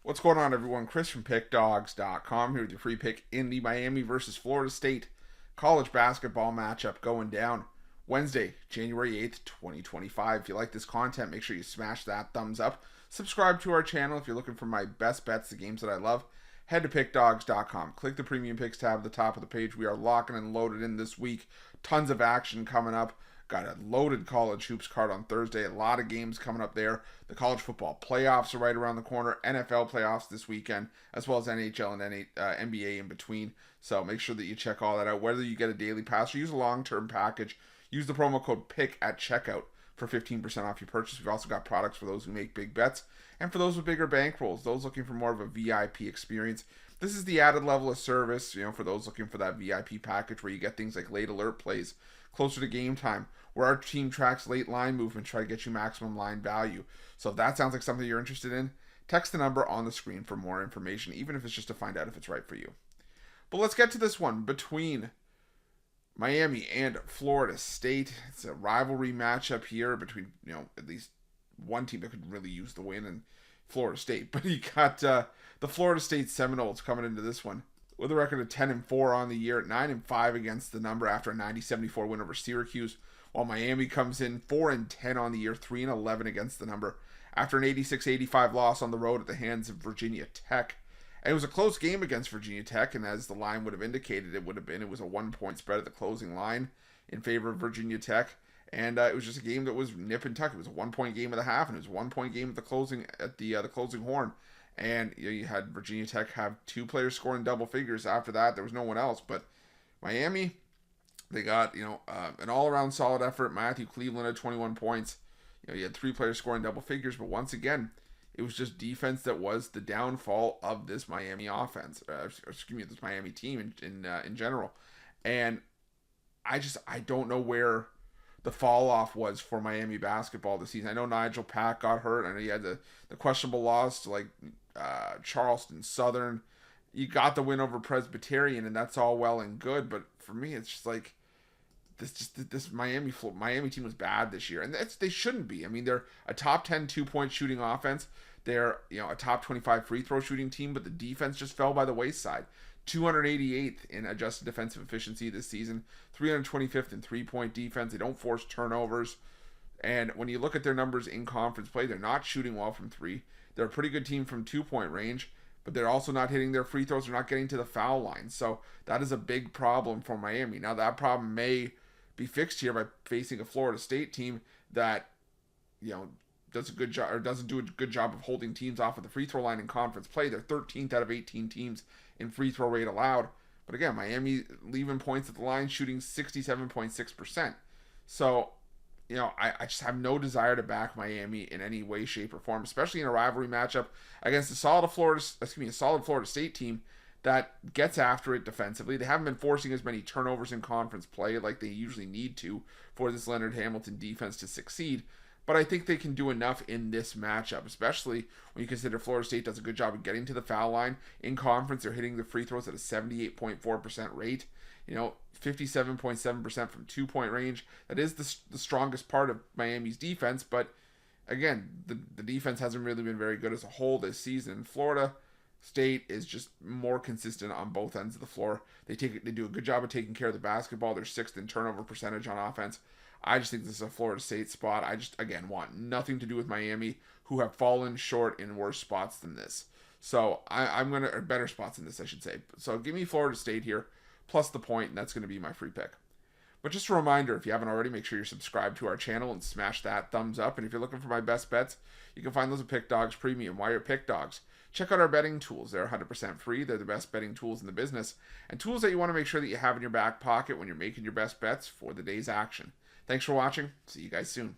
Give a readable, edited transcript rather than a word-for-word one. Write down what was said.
What's going on, everyone? Chris from Pickdawgz.com here with your free pick in the Miami versus Florida State college basketball matchup going down Wednesday, January 8th, 2025. If you like this content, make sure you smash that thumbs up. Subscribe to our channel if you're looking for my best bets, the games that I love. Head to Pickdawgz.com. Click the Premium Picks tab at the top of the page. We are locking and loaded in this week. Tons of action coming up. Got a loaded college hoops card on Thursday. A lot of games coming up there. The college football playoffs are right around the corner. NFL playoffs this weekend, as well as NHL and NBA in between. So make sure that you check all that out. Whether you get a daily pass or use a long-term package, use the promo code PICK at checkout for 15% off your purchase. We've also got products for those who make big bets and for those with bigger bankrolls, those looking for more of a VIP experience. This is the added level of service, for those looking for that VIP package where you get things like late alert plays closer to game time, where our team tracks late line movement, try to get you maximum line value. So if that sounds like something you're interested in, text the number on the screen for more information, even if it's just to find out if it's right for you. But let's get to this one between Miami and Florida State. It's a rivalry matchup here between, at least one team that could really use the win, and Florida State. But you got the Florida State Seminoles coming into this one with a record of 10-4 on the year, 9-5 against the number after a 90-74 win over Syracuse, while Miami comes in 4-10 on the year, 3-11 against the number after an 86-85 loss on the road at the hands of Virginia Tech. And it was a close game against Virginia Tech, and as the line would have indicated, it was a 1-point spread at the closing line in favor of Virginia Tech. And it was just a game that was nip and tuck. It was a 1-point game at the half, and it was a 1-point game at the closing horn. And you had Virginia Tech have two players scoring double figures. After that, there was no one else. But Miami, they got an all-around solid effort. Matthew Cleveland had 21 points. You had three players scoring double figures. But once again, it was just defense that was the downfall of this Miami offense. This Miami team in general. And I don't know where the fall off was for Miami basketball this season. I know Nigel Pack got hurt. I know you had the questionable loss to Charleston Southern. You got the win over Presbyterian, and that's all well and good. But for me, it's just like this Miami team was bad this year, and they shouldn't be. I mean, they're a top 10 2-point shooting offense. They're a top 25 free throw shooting team, but the defense just fell by the wayside. 288th in adjusted defensive efficiency this season, 325th in three-point defense. They don't force turnovers. And when you look at their numbers in conference play, they're not shooting well from three. They're a pretty good team from 2-point range, but they're also not hitting their free throws. They're not getting to the foul line. So that is a big problem for Miami. Now, that problem may be fixed here by facing a Florida State team that, does a good job or doesn't do a good job of holding teams off at the free throw line in conference play. They're 13th out of 18 teams in free throw rate allowed. But again, Miami leaving points at the line, shooting 67.6%. So, I just have no desire to back Miami in any way, shape, or form, especially in a rivalry matchup against a solid Florida State team that gets after it defensively. They haven't been forcing as many turnovers in conference play like they usually need to for this Leonard Hamilton defense to succeed. But I think they can do enough in this matchup, especially when you consider Florida State does a good job of getting to the foul line. In conference, they're hitting the free throws at a 78.4% rate, 57.7% from 2-point range. That is the strongest part of Miami's defense, but again, the defense hasn't really been very good as a whole this season. Florida State is just more consistent on both ends of the floor. They do a good job of taking care of the basketball. They're 6th in turnover percentage on offense. I just think this is a Florida State spot. I just, again, want nothing to do with Miami, who have fallen short in worse spots than this. So or better spots than this, I should say. So give me Florida State here, plus the point, and that's going to be my free pick. But just a reminder, if you haven't already, make sure you're subscribed to our channel and smash that thumbs up. And if you're looking for my best bets, you can find those at Pick Dawgz Premium. While you're at Pick Dawgz, check out our betting tools. They're 100% free. They're the best betting tools in the business, and tools that you want to make sure that you have in your back pocket when you're making your best bets for the day's action. Thanks for watching. See you guys soon.